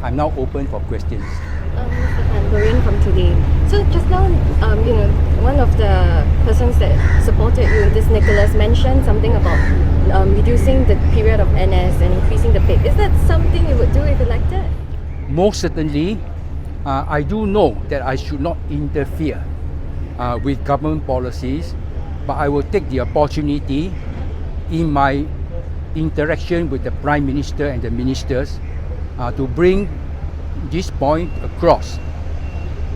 I'm now open for questions. Mr. Tan, Lorraine from Today. So just now, one of the persons that supported you, this Nicholas, mentioned something about reducing the period of NS and increasing the pay. Is that something you would do if elected? Most certainly, I do know that I should not interfere with government policies, but I will take the opportunity in my interaction with the Prime Minister and the ministers to bring this point across.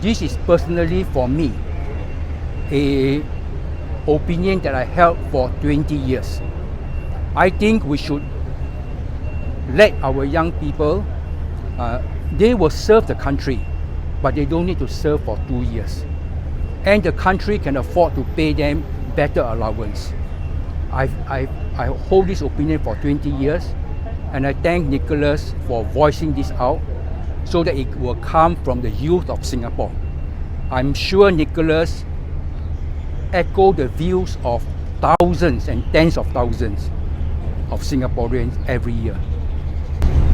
This is personally for me a opinion that I held for 20 years. I think we should let our young people, they will serve the country, but they don't need to serve for 2 years. And the country can afford to pay them better allowance. I hold this opinion for 20 years, and I thank Nicholas for voicing this out so that it will come from the youth of Singapore. I'm sure Nicholas echoed the views of thousands and tens of thousands of Singaporeans every year.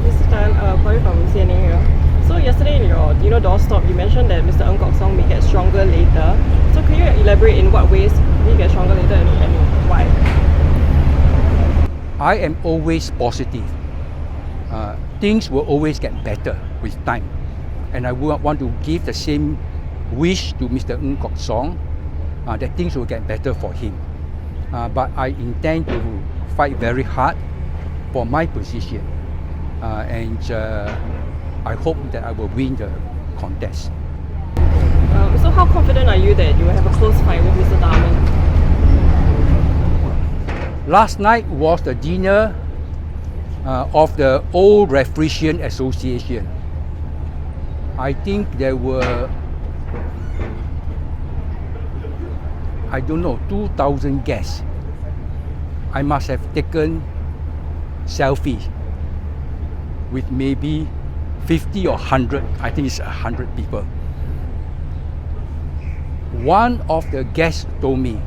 Mr. Tan, calling from CNA here. So yesterday in your doorstop, you mentioned that Mr. Ng Kok Song may get stronger later. So can you elaborate in what ways will he get stronger later and why? I am always positive. Things will always get better with time. And I want to give the same wish to Mr. Ng Kok Song that things will get better for him. But I intend to fight very hard for my position. And I hope that I will win the contest. So how confident are you that you will have a close fight with Mr. Darman? Last night was the dinner of the Old Refrigerant Association. I think there were, 2,000 guests. I must have taken selfies with maybe 50 or 100, I think it's 100 people. One of the guests told me,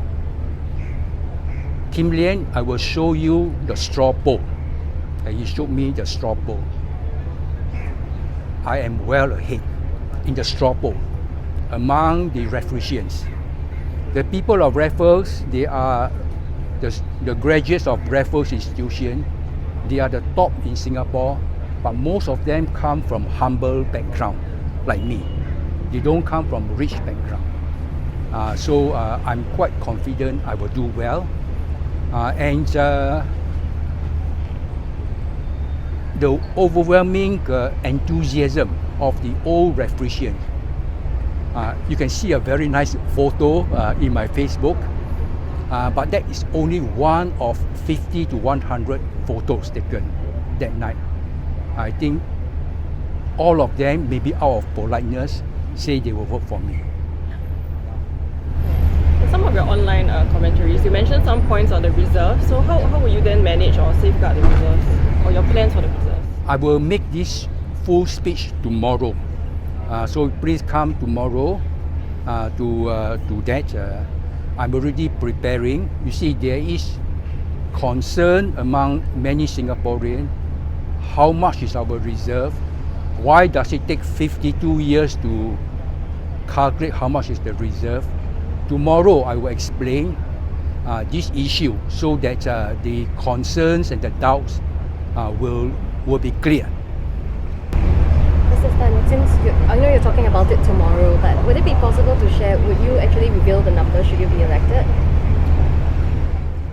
Kin Lian, I will show you the straw poll. And he showed me the straw poll. I am well ahead in the straw poll among the refrigerants. The people of Raffles, they are the graduates of Raffles institution. They are the top in Singapore, but most of them come from humble background, like me. They don't come from rich background. So I'm quite confident I will do well. The overwhelming enthusiasm of the old refrigerant. You can see a very nice photo in my Facebook, but that is only one of 50 to 100 photos taken that night. I think all of them, maybe out of politeness, say they will vote for me. In some of your online commentaries, you mentioned some points on the reserve. So how will you then manage or safeguard the reserves, or your plans for the reserves? I will make this full speech tomorrow. So please come tomorrow to that. I'm already preparing. You see, there is concern among many Singaporeans. How much is our reserve? Why does it take 52 years to calculate how much is the reserve? Tomorrow I will explain this issue so that the concerns and the doubts will be clear. Mr. Tan, since I know you're talking about it tomorrow, but would it be possible to share, would you actually reveal the number should you be elected?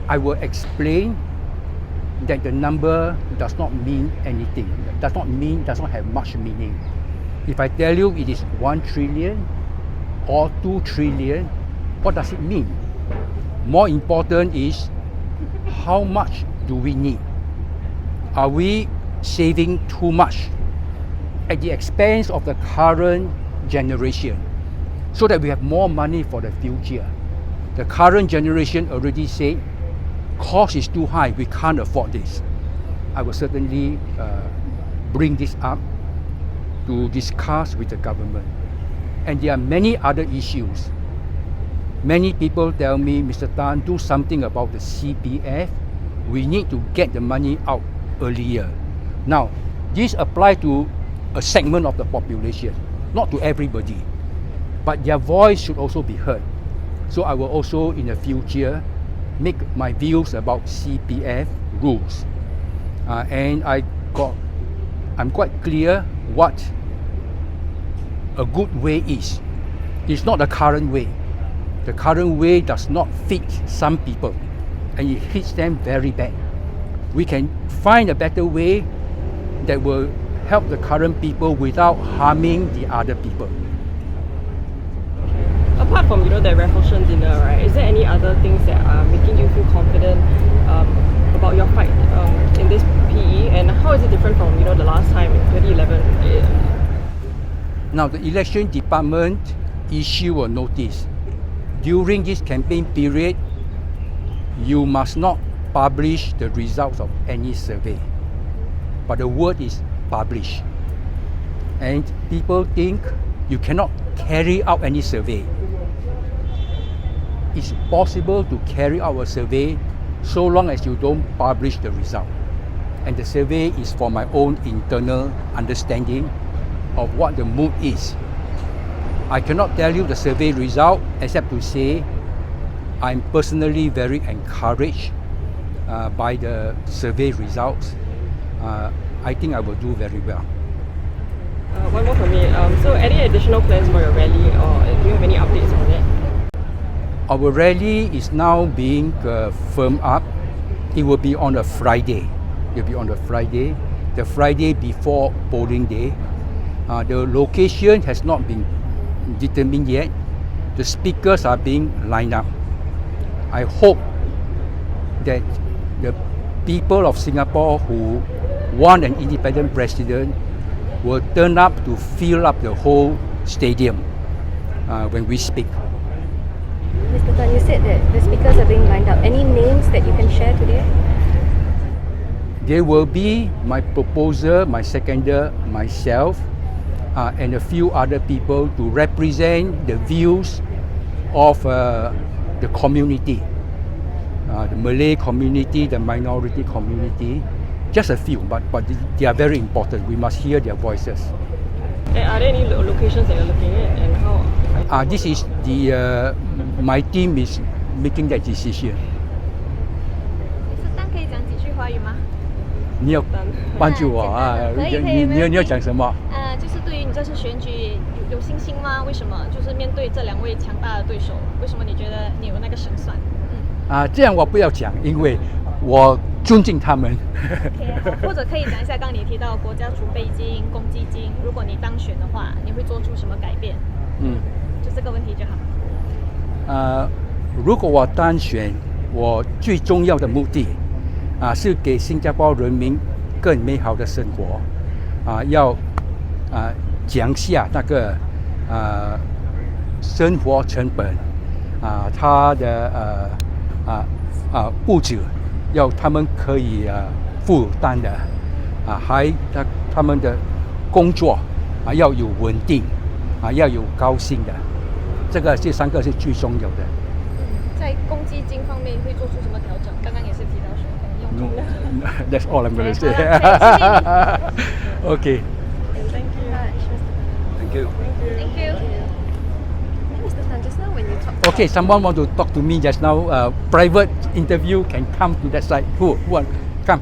I will explain that the number does not mean anything, does not have much meaning. If I tell you it is 1 trillion or 2 trillion, what does it mean? More important is how much do we need? Are we saving too much at the expense of the current generation so that we have more money for the future? The current generation already said, cost is too high, we can't afford this. I will certainly bring this up to discuss with the government. And there are many other issues. Many people tell me, Mr. Tan, do something about the CPF. We need to get the money out earlier. Now, this applies to a segment of the population, not to everybody. But their voice should also be heard. So I will also in the future make my views about CPF rules. And I'm quite clear what a good way is. It's not the current way. The current way does not fit some people and it hits them very bad. We can find a better way that will help the current people without harming the other people. Apart from that Raffles dinner, right? Is there any other things that are making you feel confident about your fight in this PE, and how is it different from the last time in 2011? Now the election department issue a notice. During this campaign period, you must not publish the results of any survey. But the word is publish. And people think you cannot carry out any survey. It's possible to carry out a survey so long as you don't publish the result. And the survey is for my own internal understanding of what the mood is. I cannot tell you the survey result except to say I'm personally very encouraged by the survey results. I think I will do very well. One more from me. So any additional plans for your rally, or do you have any updates on it? Our rally is now being firmed up. It will be on a Friday. It will be on a Friday, the Friday before polling day. The location has not been determined yet. The speakers are being lined up. I hope that the people of Singapore who want an independent president will turn up to fill up the whole stadium when we speak. Mr. Tan, you said that the speakers are being lined up. Any names that you can share today? There will be my proposer, my seconder, myself, and a few other people to represent the views of the community, the Malay community, the minority community. Just a few, but they are very important. We must hear their voices. Are there any locations that you're looking at, and how? This is the my team is making that decision. 是丹可以讲几句华语吗？你要帮助我啊？你要讲什么？就是对于你这次选举有信心吗？为什么？就是面对这两位强大的对手，为什么你觉得你有那个胜算？这样我不要讲，因为我尊敬他们。或者可以讲一下，刚刚你提到国家储备金、公积金，如果你当选的话，你会做出什么改变？就这个问题就好。如果我当选，我最重要的目的是给新加坡人民更美好的生活，要降下那个生活成本，它的物质要他们可以负担的，还他们的工作要有稳定，要有高薪的，这三个是最重要的。在公积金方面会做出什么调整？刚刚也是提到说用。No, that's all I'm going to say. Okay. Thank you. Thank you. Thank you. Mr. Tan, just now when you talked Okay, someone want to talk to me just now. Private interview can come to that side. Who want? Come.